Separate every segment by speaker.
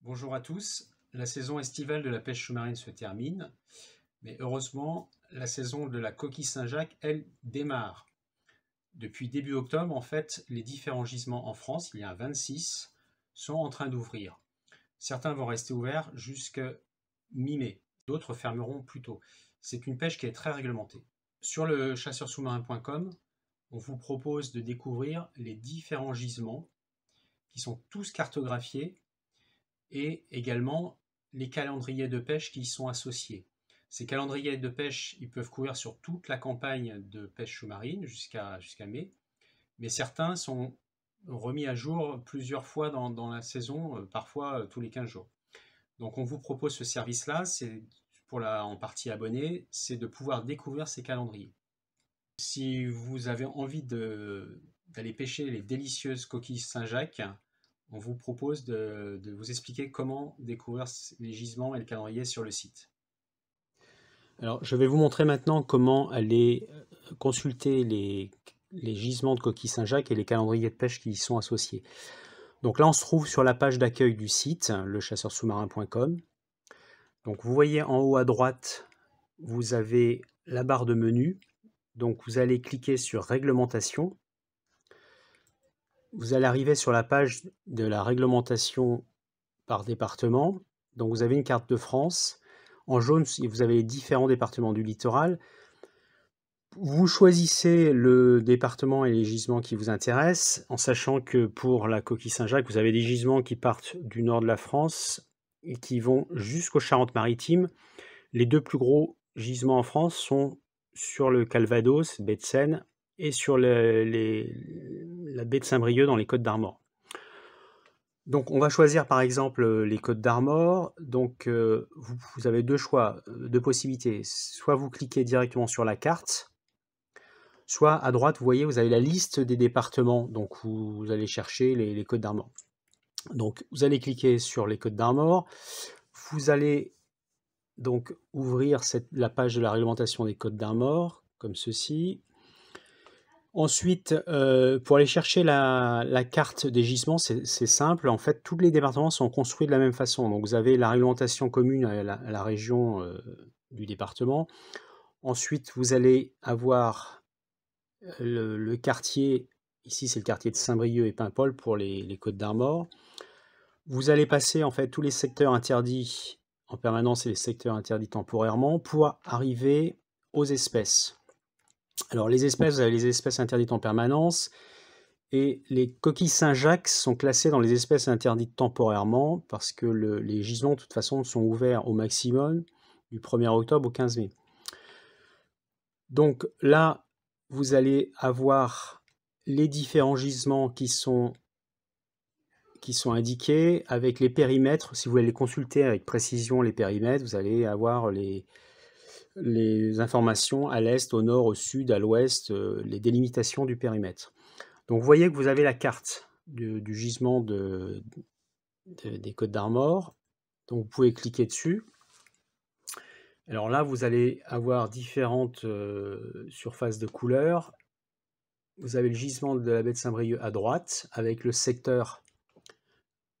Speaker 1: Bonjour à tous, la saison estivale de la pêche sous-marine se termine, mais heureusement, la saison de la coquille Saint-Jacques, elle, démarre. Depuis début octobre, en fait, les différents gisements en France, il y en a 26, sont en train d'ouvrir. Certains vont rester ouverts jusqu'à mi-mai, d'autres fermeront plus tôt. C'est une pêche qui est très réglementée. Sur le chasseurssous-marin.com, on vous propose de découvrir les différents gisements qui sont tous cartographiés et également les calendriers de pêche qui y sont associés. Ces calendriers de pêche, ils peuvent couvrir sur toute la campagne de pêche sous-marine jusqu'à mai, mais certains sont remis à jour plusieurs fois dans la saison, parfois tous les 15 jours. Donc on vous propose ce service-là, c'est en partie abonné, c'est de pouvoir découvrir ces calendriers. Si vous avez envie d'aller pêcher les délicieuses coquilles Saint-Jacques, on vous propose de vous expliquer comment découvrir les gisements et le calendrier sur le site. Alors, je vais vous montrer maintenant comment aller consulter les gisements de coquilles Saint-Jacques et les calendriers de pêche qui y sont associés. Donc là, on se trouve sur la page d'accueil du site, lechasseurssous-marin.com. Donc, vous voyez en haut à droite, vous avez la barre de menu. Donc, vous allez cliquer sur Réglementation. Vous allez arriver sur la page de la réglementation par département. Donc vous avez une carte de France. En jaune, vous avez les différents départements du littoral. Vous choisissez le département et les gisements qui vous intéressent, en sachant que pour la coquille Saint-Jacques, vous avez des gisements qui partent du nord de la France et qui vont jusqu'aux Charentes-Maritimes. Les deux plus gros gisements en France sont sur le Calvados, baie de Seine, et sur la baie de Saint-Brieuc dans les Côtes-d'Armor. Donc on va choisir par exemple les Côtes d'Armor. Donc vous avez deux choix, deux possibilités. Soit vous cliquez directement sur la carte, soit à droite, vous voyez, vous avez la liste des départements. Donc vous allez chercher les Côtes d'Armor. Donc vous allez cliquer sur les Côtes d'Armor. Vous allez donc ouvrir la page de la réglementation des Côtes d'Armor, comme ceci. Ensuite, pour aller chercher la carte des gisements, c'est simple. En fait, tous les départements sont construits de la même façon. Donc, vous avez la réglementation commune à la région du département. Ensuite, vous allez avoir le quartier. Ici, c'est le quartier de Saint-Brieuc et Paimpol pour les Côtes d'Armor. Vous allez passer en fait tous les secteurs interdits en permanence et les secteurs interdits temporairement pour arriver aux espèces. Alors les espèces, vous avez les espèces interdites en permanence et les coquilles Saint-Jacques sont classées dans les espèces interdites temporairement parce que les gisements de toute façon sont ouverts au maximum du 1er octobre au 15 mai. Donc là, vous allez avoir les différents gisements qui sont indiqués avec les périmètres. Si vous voulez les consulter avec précision, les périmètres, vous allez avoir les informations à l'est, au nord, au sud, à l'ouest, les délimitations du périmètre. Donc vous voyez que vous avez la carte du gisement des Côtes d'Armor. Donc vous pouvez cliquer dessus. Alors là, vous allez avoir différentes surfaces de couleurs. Vous avez le gisement de la baie de Saint-Brieuc à droite, avec le secteur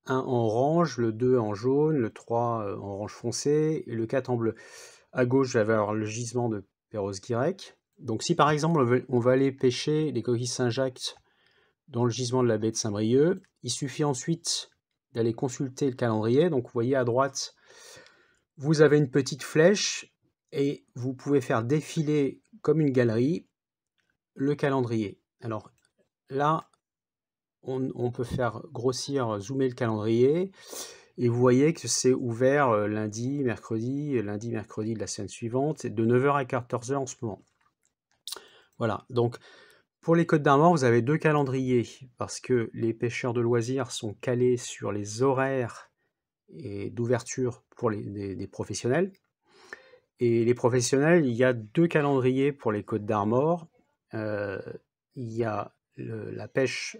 Speaker 1: 1 en orange, le 2 en jaune, le 3 en orange foncé et le 4 en bleu. À gauche, vous allez avoir le gisement de Perros-Guirec. Donc si par exemple on veut aller pêcher les coquilles Saint-Jacques dans le gisement de la baie de Saint-Brieuc, il suffit ensuite d'aller consulter le calendrier. Donc vous voyez à droite, vous avez une petite flèche et vous pouvez faire défiler comme une galerie le calendrier. Alors là, on peut faire grossir, zoomer le calendrier et vous voyez que c'est ouvert lundi, mercredi de la semaine suivante, de 9 h à 14 h en ce moment. Voilà, donc pour les Côtes d'Armor, vous avez deux calendriers parce que les pêcheurs de loisirs sont calés sur les horaires d'ouverture pour des professionnels. Et les professionnels, il y a deux calendriers pour les Côtes d'Armor. Il y a la pêche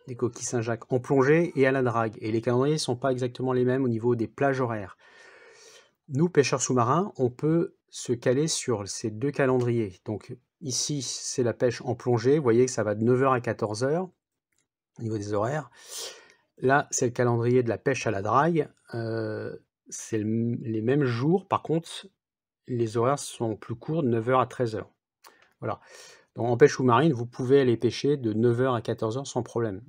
Speaker 1: des coquilles Saint-Jacques en plongée et à la drague. Et les calendriers ne sont pas exactement les mêmes au niveau des plages horaires. Nous, pêcheurs sous-marins, on peut se caler sur ces deux calendriers. Donc ici, c'est la pêche en plongée. Vous voyez que ça va de 9 h à 14 h au niveau des horaires. Là, c'est le calendrier de la pêche à la drague. C'est les mêmes jours. Par contre, les horaires sont plus courts, de 9h à 13h. Voilà. Donc, en pêche sous-marine, vous pouvez aller pêcher de 9h à 14h sans problème.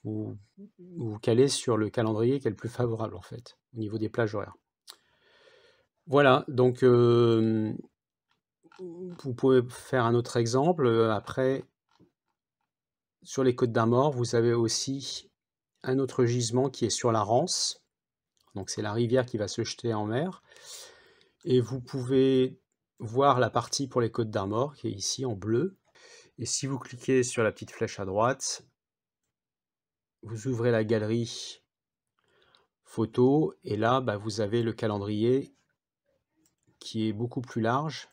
Speaker 1: Vous calez sur le calendrier qui est le plus favorable, en fait, au niveau des plages horaires. Voilà, donc vous pouvez faire un autre exemple. Après, sur les côtes d'Armor, vous avez aussi un autre gisement qui est sur la Rance. Donc c'est la rivière qui va se jeter en mer. Et vous pouvez voir la partie pour les côtes d'Armor qui est ici en bleu. Et si vous cliquez sur la petite flèche à droite, vous ouvrez la galerie photo et là vous avez le calendrier qui est beaucoup plus large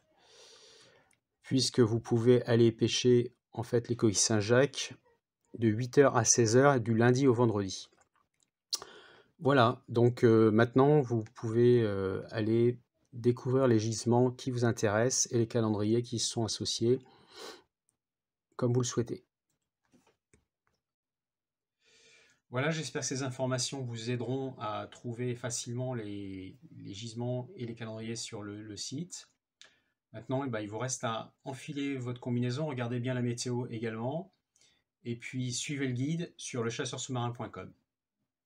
Speaker 1: puisque vous pouvez aller pêcher en fait les coquilles Saint-Jacques de 8h à 16h du lundi au vendredi. Voilà, donc maintenant vous pouvez aller découvrir les gisements qui vous intéressent et les calendriers qui y sont associés comme vous le souhaitez. Voilà, j'espère que ces informations vous aideront à trouver facilement les gisements et les calendriers sur le site. Maintenant, il vous reste à enfiler votre combinaison, regardez bien la météo également, et puis suivez le guide sur lechasseurssous-marin.com.